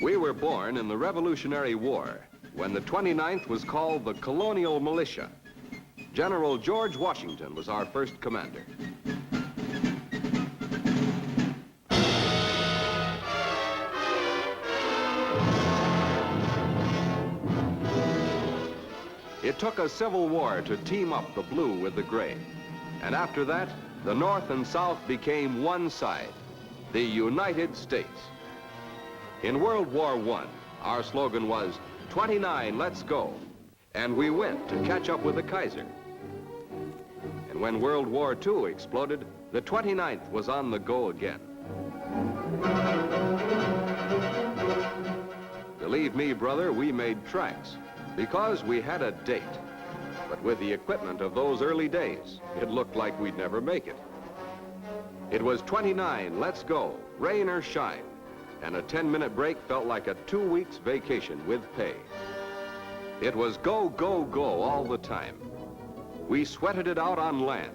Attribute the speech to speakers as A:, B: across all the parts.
A: We were born in the Revolutionary War, when the 29th was called the Colonial Militia. General George Washington was our first commander. It took a civil war to team up the blue with the gray. And after that, the North and South became one side, the United States. In World War I, our slogan was, 29, let's go. And we went to catch up with the Kaiser. And when World War II exploded, the 29th was on the go again. Believe me, brother, we made tracks because we had a date. But with the equipment of those early days, it looked like we'd never make it. It was 29, let's go, rain or shine. And a 10-minute break felt like a 2 weeks vacation with pay. It was go, go, go all the time. We sweated it out on land.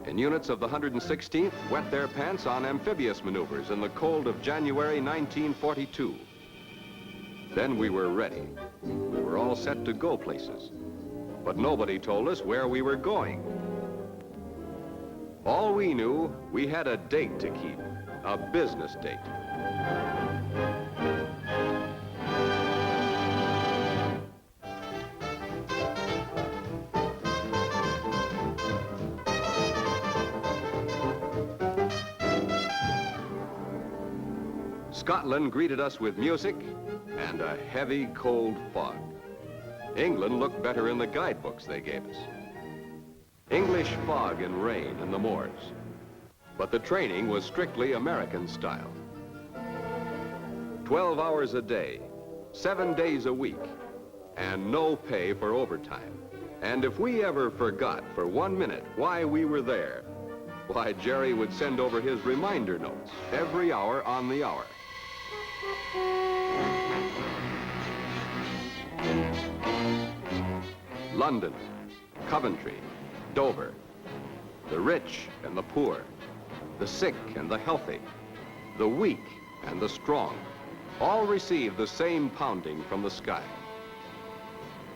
A: And units of the 116th wet their pants on amphibious maneuvers in the cold of January 1942. Then we were ready. We were all set to go places. But nobody told us where we were going. All we knew, we had a date to keep, a business date. Scotland greeted us with music and a heavy, cold fog. England looked better in the guidebooks they gave us. English fog and rain in the moors. But the training was strictly American style. 12 hours a day, 7 days a week, and no pay for overtime. And if we ever forgot for 1 minute why we were there, why, Jerry would send over his reminder notes every hour on the hour. London, Coventry, Dover, the rich and the poor, the sick and the healthy, the weak and the strong, all received the same pounding from the sky.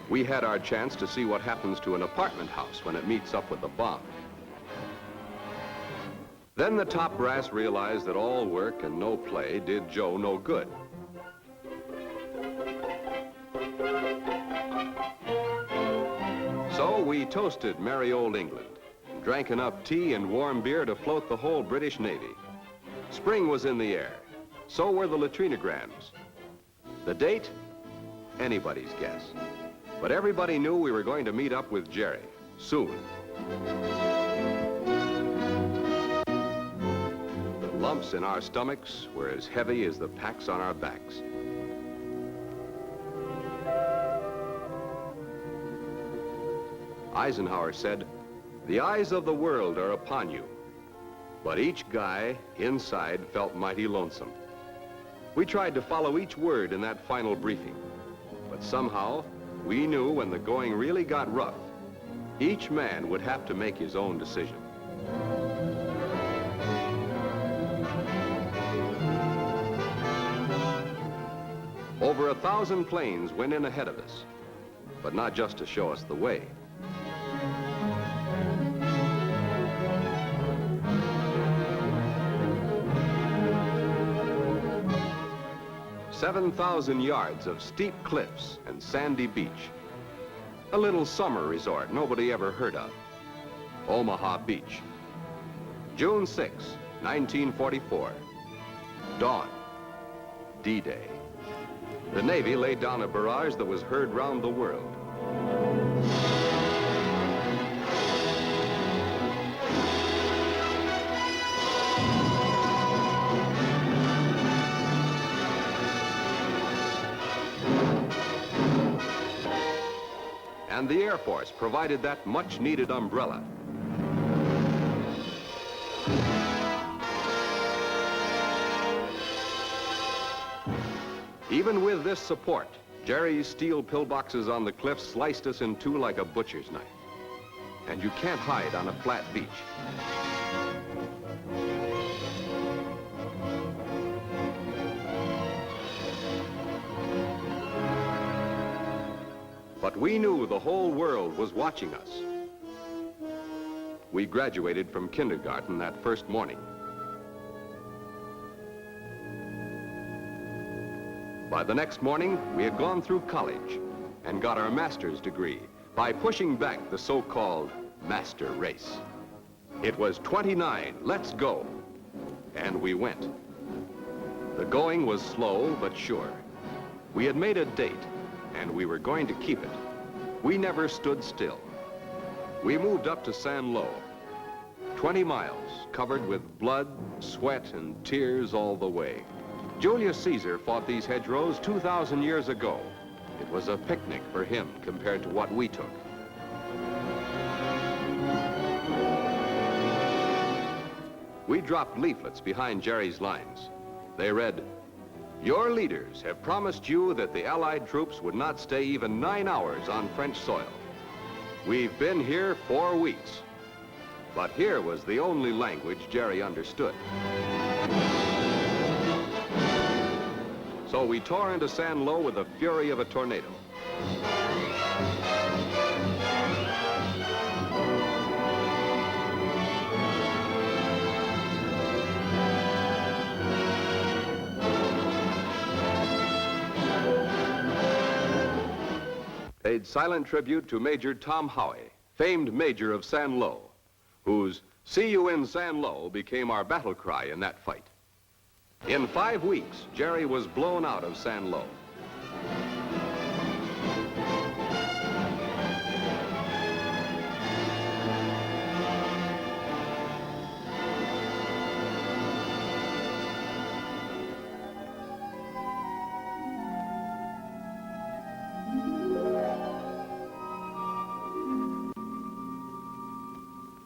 A: We had our chance to see what happens to an apartment house when it meets up with a bomb. Then the top brass realized that all work and no play did Joe no good. So we toasted merry old England, drank enough tea and warm beer to float the whole British Navy. Spring was in the air. So were the latrinograms. The date? Anybody's guess. But everybody knew we were going to meet up with Jerry, soon. The lumps in our stomachs were as heavy as the packs on our backs. Eisenhower said, "The eyes of the world are upon you." But each guy inside felt mighty lonesome. We tried to follow each word in that final briefing, but somehow we knew when the going really got rough, each man would have to make his own decision. Over 1,000 planes went in ahead of us, but not just to show us the way. 7,000 yards of steep cliffs and sandy beach. A little summer resort nobody ever heard of. Omaha Beach. June 6, 1944. Dawn. D-Day. The Navy laid down a barrage that was heard round the world. And the Air Force provided that much-needed umbrella. Even with this support, Jerry's steel pillboxes on the cliff sliced us in two like a butcher's knife. And you can't hide on a flat beach. But we knew the whole world was watching us. We graduated from kindergarten that first morning. By the next morning, we had gone through college and got our master's degree by pushing back the so-called master race. It was 29, let's go. And we went. The going was slow but sure. We had made a date, and we were going to keep it. We never stood still. We moved up to San Lo, 20 miles covered with blood, sweat, and tears all the way. Julius Caesar fought these hedgerows 2,000 years ago. It was a picnic for him compared to what we took. We dropped leaflets behind Jerry's lines. They read, "Your leaders have promised you that the Allied troops would not stay even 9 hours on French soil. We've been here 4 weeks." But here was the only language Jerry understood. So we tore into San Lo with the fury of a tornado. Paid silent tribute to Major Tom Howie, famed Major of San Lo, whose "See you in San Lo" became our battle cry in that fight. In 5 weeks, Jerry was blown out of San Lo.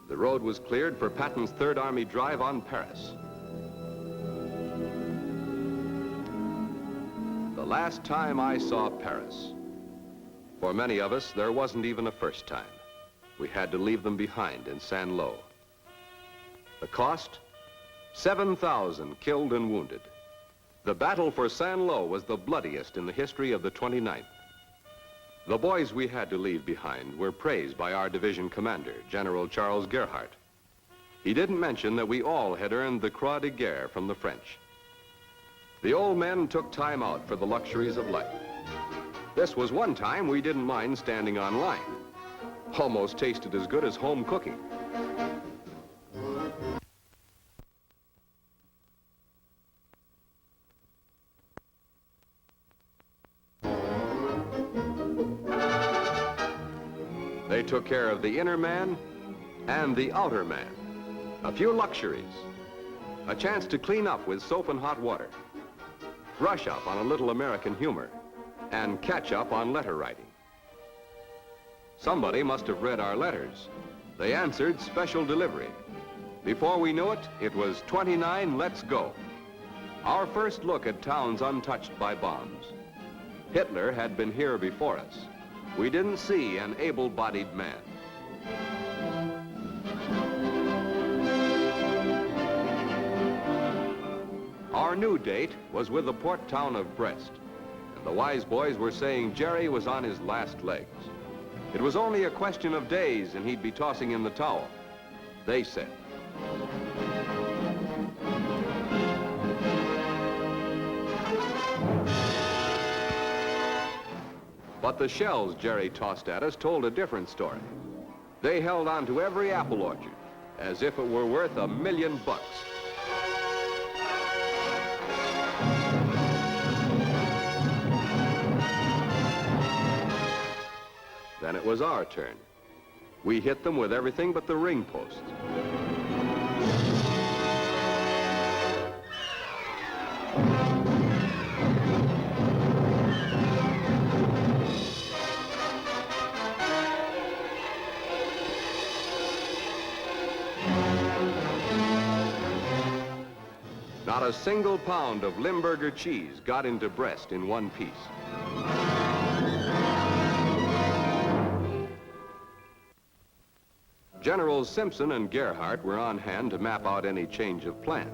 A: The road was cleared for Patton's Third Army drive on Paris. The last time I saw Paris. For many of us, there wasn't even a first time. We had to leave them behind in San Lo. The cost? 7,000 killed and wounded. The battle for San Lo was the bloodiest in the history of the 29th. The boys we had to leave behind were praised by our division commander, General Charles Gerhardt. He didn't mention that we all had earned the Croix de Guerre from the French. The old men took time out for the luxuries of life. This was one time we didn't mind standing on line. Almost tasted as good as home cooking. They took care of the inner man and the outer man. A few luxuries. A chance to clean up with soap and hot water. Brush up on a little American humor. And catch up on letter writing. Somebody must have read our letters. They answered special delivery. Before we knew it, it was 29, let's go. Our first look at towns untouched by bombs. Hitler had been here before us. We didn't see an able-bodied man. Our new date was with the port town of Brest, and the wise boys were saying Jerry was on his last legs. It was only a question of days and he'd be tossing in the towel. They said. But the shells Jerry tossed at us told a different story. They held on to every apple orchard as if it were worth $1 million. Then it was our turn. We hit them with everything but the ring posts. Not a single pound of Limburger cheese got into Brest in one piece. Generals Simpson and Gerhardt were on hand to map out any change of plan.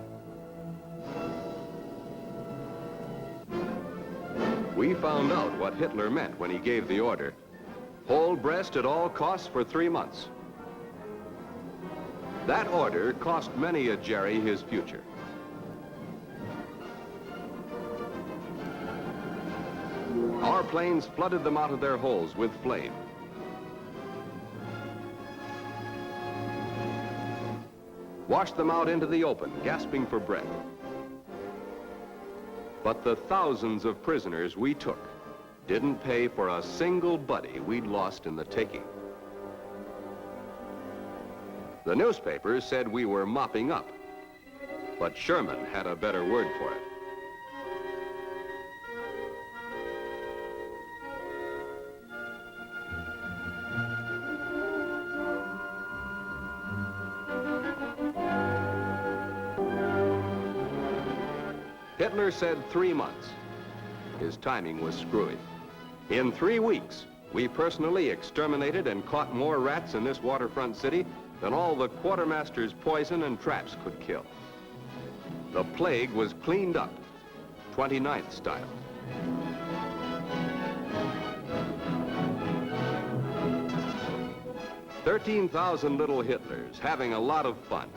A: We found out what Hitler meant when he gave the order, Hold Brest at all costs for 3 months. That order cost many a Jerry his future. Our planes flooded them out of their holes with flame. Washed them out into the open, gasping for breath. But the thousands of prisoners we took didn't pay for a single buddy we'd lost in the taking. The newspapers said we were mopping up, but Sherman had a better word for it. Hitler said 3 months. His timing was screwy. In 3 weeks, we personally exterminated and caught more rats in this waterfront city than all the quartermaster's poison and traps could kill. The plague was cleaned up, 29th style. "13,000 little Hitlers having a lot of fun.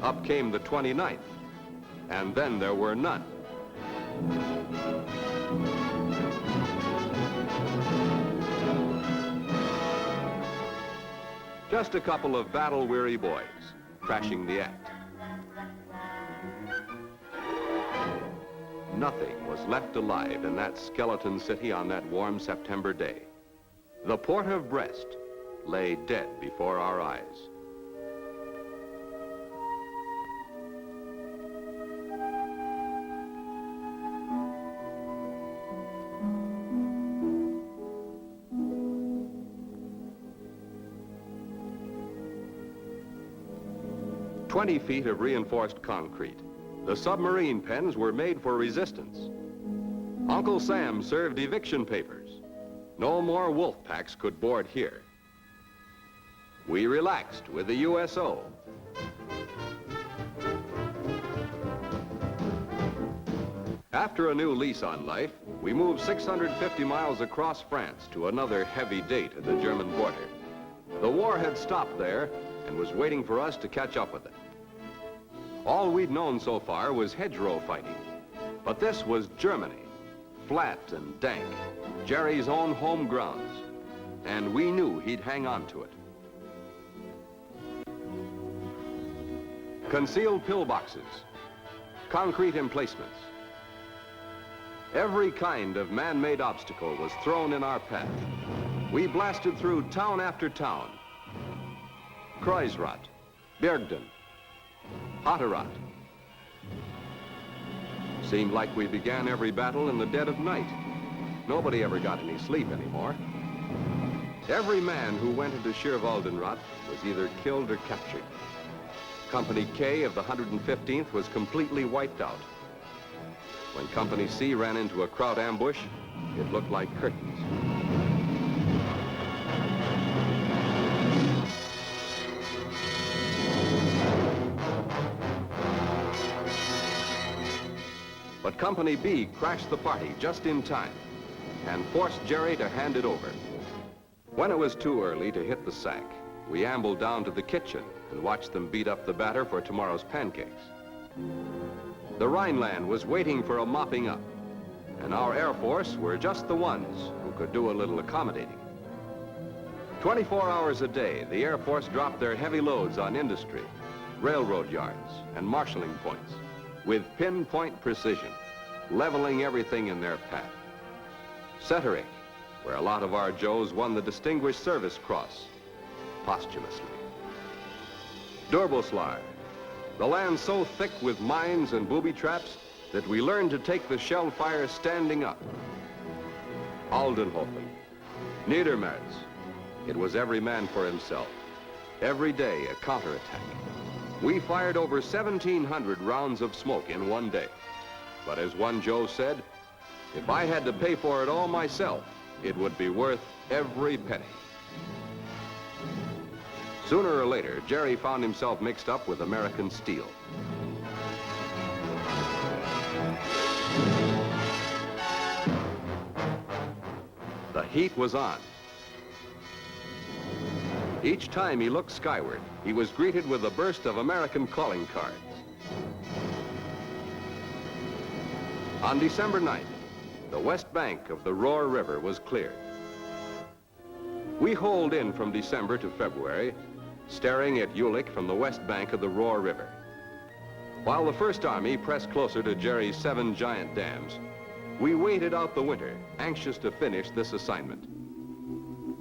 A: Up came the 29th, and then there were none." Just a couple of battle-weary boys, crashing the act. Nothing was left alive in that skeleton city on that warm September day. The port of Brest lay dead before our eyes. "20 feet of reinforced concrete. The submarine pens were made for resistance. Uncle Sam served eviction papers. No more wolf packs could board here. We relaxed with the USO. After a new lease on life, we moved 650 miles across France to another heavy date at the German border. The war had stopped there and was waiting for us to catch up with it. All we'd known so far was hedgerow fighting, but this was Germany, flat and dank, Jerry's own home grounds, and we knew he'd hang on to it. Concealed pillboxes, concrete emplacements. Every kind of man-made obstacle was thrown in our path. We blasted through town after town. Kreuzrath, Bergden, Hatterat. Seemed like we began every battle in the dead of night. Nobody ever got any sleep anymore. Every man who went into Schierwaldenrath was either killed or captured. Company K of the 115th was completely wiped out. When Company C ran into a kraut ambush, it looked like curtains. But Company B crashed the party just in time and forced Jerry to hand it over. When it was too early to hit the sack, we ambled down to the kitchen and watched them beat up the batter for tomorrow's pancakes. The Rhineland was waiting for a mopping up, and our Air Force were just the ones who could do a little accommodating. 24 hours a day, the Air Force dropped their heavy loads on industry, railroad yards, and marshalling points with pinpoint precision, leveling everything in their path. Setterich, where a lot of our Joes won the Distinguished Service Cross, posthumously. Durboslar, the land so thick with mines and booby traps that we learned to take the shell fire standing up. Aldenhofen, Niedermerz, it was every man for himself. Every day a counterattack. We fired over 1,700 rounds of smoke in one day. But as one Joe said, if I had to pay for it all myself, it would be worth every penny. Sooner or later, Jerry found himself mixed up with American steel. The heat was on. Each time he looked skyward, he was greeted with a burst of American calling cards. On December 9th, the west bank of the Roar River was cleared. We holed in from December to February, staring at Ulick from the west bank of the Roar River. While the First Army pressed closer to Jerry's 7 giant dams, we waited out the winter, anxious to finish this assignment.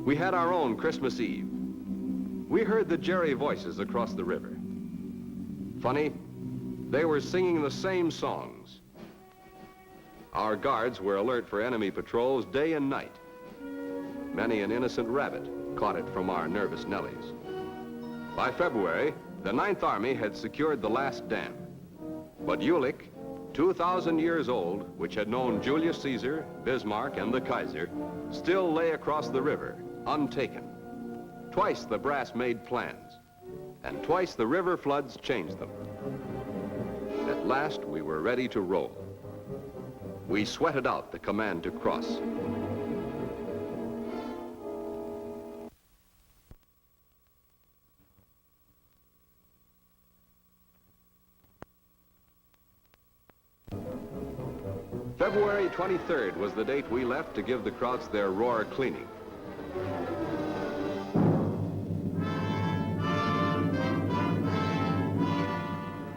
A: We had our own Christmas Eve. We heard the Jerry voices across the river. Funny, they were singing the same songs. Our guards were alert for enemy patrols day and night. Many an innocent rabbit caught it from our nervous Nellies. By February, the 9th Army had secured the last dam. But Ulick, 2,000 years old, which had known Julius Caesar, Bismarck, and the Kaiser, still lay across the river, untaken. Twice the brass made plans, and twice the river floods changed them. At last, we were ready to roll. We sweated out the command to cross. February 23rd was the date we left to give the Krauts their Roar cleaning.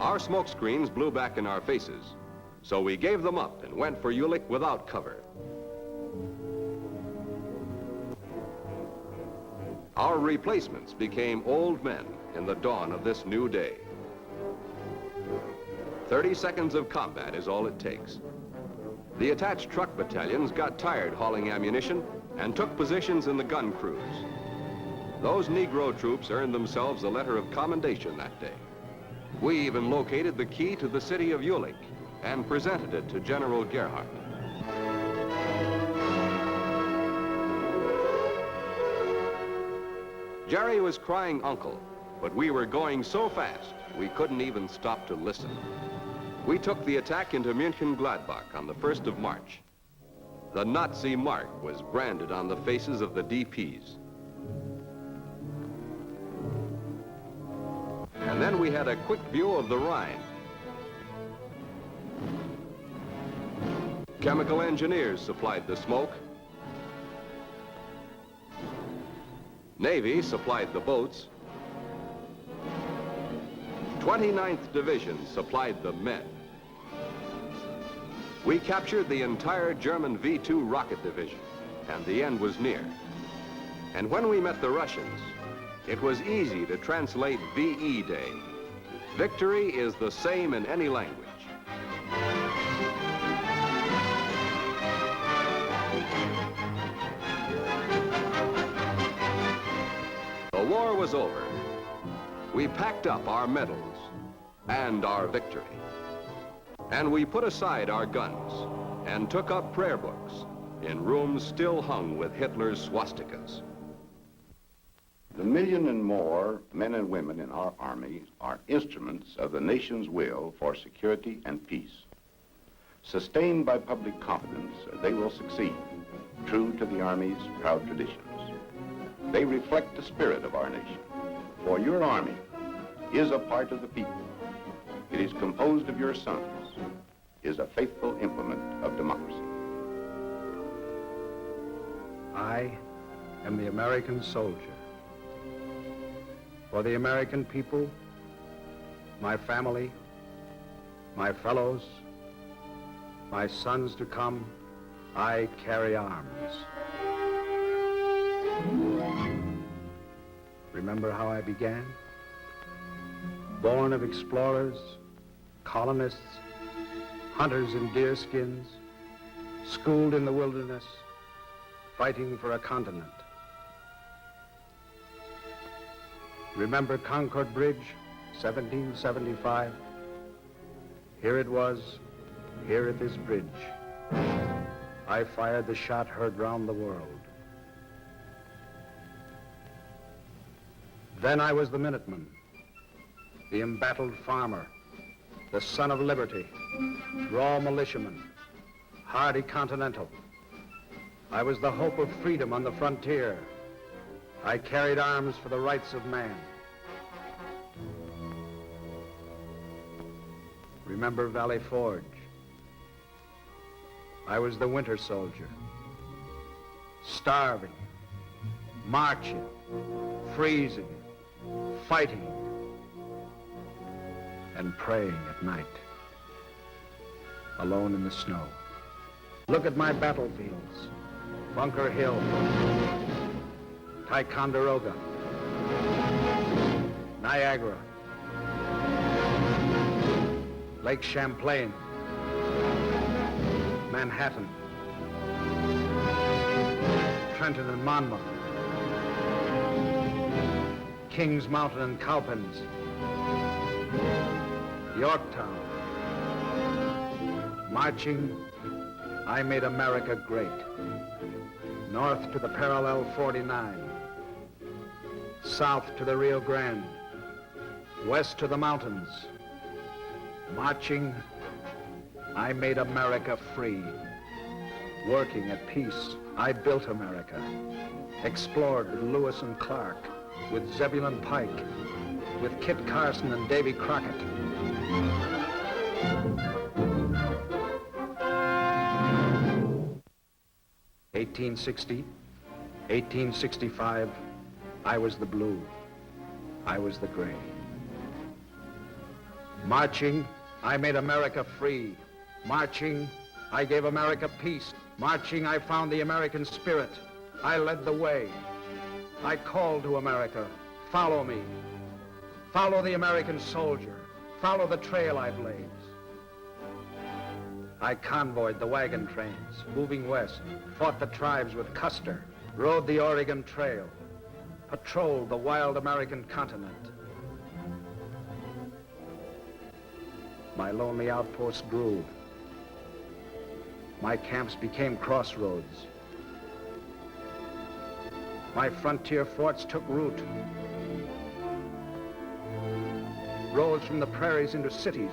A: Our smoke screens blew back in our faces, so we gave them up and went for Ulick without cover. Our replacements became old men in the dawn of this new day. 30 seconds of combat is all it takes. The attached truck battalions got tired hauling ammunition and took positions in the gun crews. Those Negro troops earned themselves a letter of commendation that day. We even located the key to the city of Ulick and presented it to General Gerhardt. Jerry was crying uncle, but we were going so fast we couldn't even stop to listen. We took the attack into München-Gladbach on the 1st of March. The Nazi mark was branded on the faces of the DPs. And then we had a quick view of the Rhine. Chemical engineers supplied the smoke. Navy supplied the boats. 29th Division supplied the men. We captured the entire German V-2 rocket division, and the end was near. And when we met the Russians, it was easy to translate VE Day. Victory is the same in any language. The war was over. We packed up our medals and our victory. And we put aside our guns and took up prayer books in rooms still hung with Hitler's swastikas.
B: The million and more men and women in our Army are instruments of the nation's will for security and peace. Sustained by public confidence, they will succeed, true to the Army's proud traditions. They reflect the spirit of our nation, for your Army is a part of the people. It is composed of your sons, is a faithful implement of democracy.
C: I am the American soldier. For the American people, my family, my fellows, my sons to come, I carry arms. Remember how I began? Born of explorers, colonists, hunters in deerskins, schooled in the wilderness, fighting for a continent. Remember Concord Bridge, 1775? Here it was, here at this bridge. I fired the shot heard round the world. Then I was the Minuteman, the embattled farmer, the son of liberty, raw militiaman, hardy continental. I was the hope of freedom on the frontier. I carried arms for the rights of man. Remember Valley Forge? I was the winter soldier, starving, marching, freezing, fighting, and praying at night, alone in the snow. Look at my battlefields: Bunker Hill, Ticonderoga, Niagara, Lake Champlain, Manhattan, Trenton and Monmouth, Kings Mountain and Cowpens, Yorktown. Marching, I made America great. North to the parallel 49, south to the Rio Grande, west to the mountains. Marching, I made America free. Working at peace, I built America. Explored with Lewis and Clark, with Zebulon Pike, with Kit Carson and Davy Crockett. (1860), 1865, I was the blue, I was the gray. Marching, I made America free. Marching, I gave America peace. Marching, I found the American spirit. I led the way. I called to America, follow me. Follow the American soldier. Follow the trail I blaze. I convoyed the wagon trains, moving west, fought the tribes with Custer, rode the Oregon Trail, patrolled the wild American continent. My lonely outposts grew. My camps became crossroads. My frontier forts took root, rose from the prairies into cities.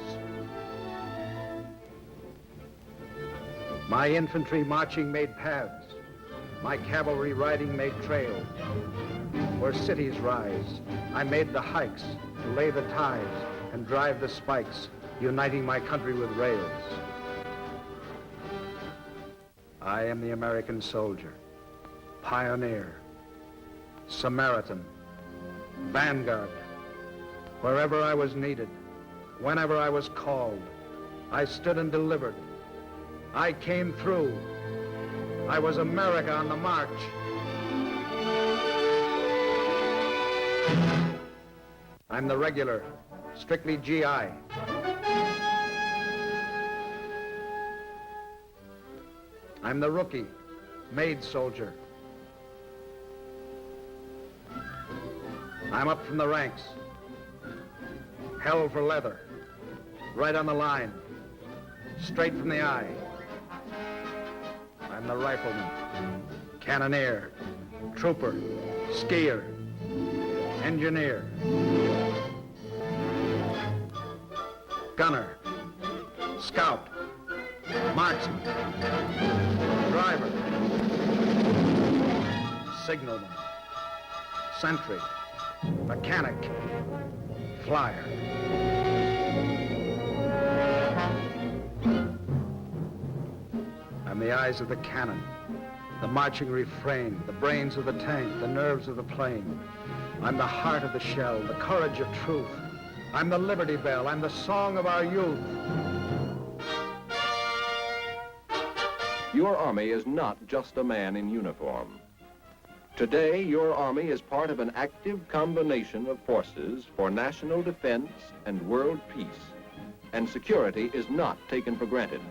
C: My infantry marching made paths. My cavalry riding made trails. Where cities rise, I made the hikes to lay the ties and drive the spikes, uniting my country with rails. I am the American soldier, pioneer, Samaritan, vanguard. Wherever I was needed, whenever I was called, I stood and delivered. I came through. I was America on the march. I'm the regular, strictly GI. I'm the rookie, maid soldier. I'm up from the ranks. Hell for leather, right on the line, straight from the eye. I'm the rifleman, cannoneer, trooper, skier, engineer, gunner, scout, marksman, driver, signalman, sentry, mechanic, flyer. I'm the eyes of the cannon, the marching refrain, the brains of the tank, the nerves of the plane. I'm the heart of the shell, the courage of truth. I'm the Liberty Bell, I'm the song of our youth.
A: Your Army is not just a man in uniform. Today, your Army is part of an active combination of forces for national defense and world peace, and security is not taken for granted.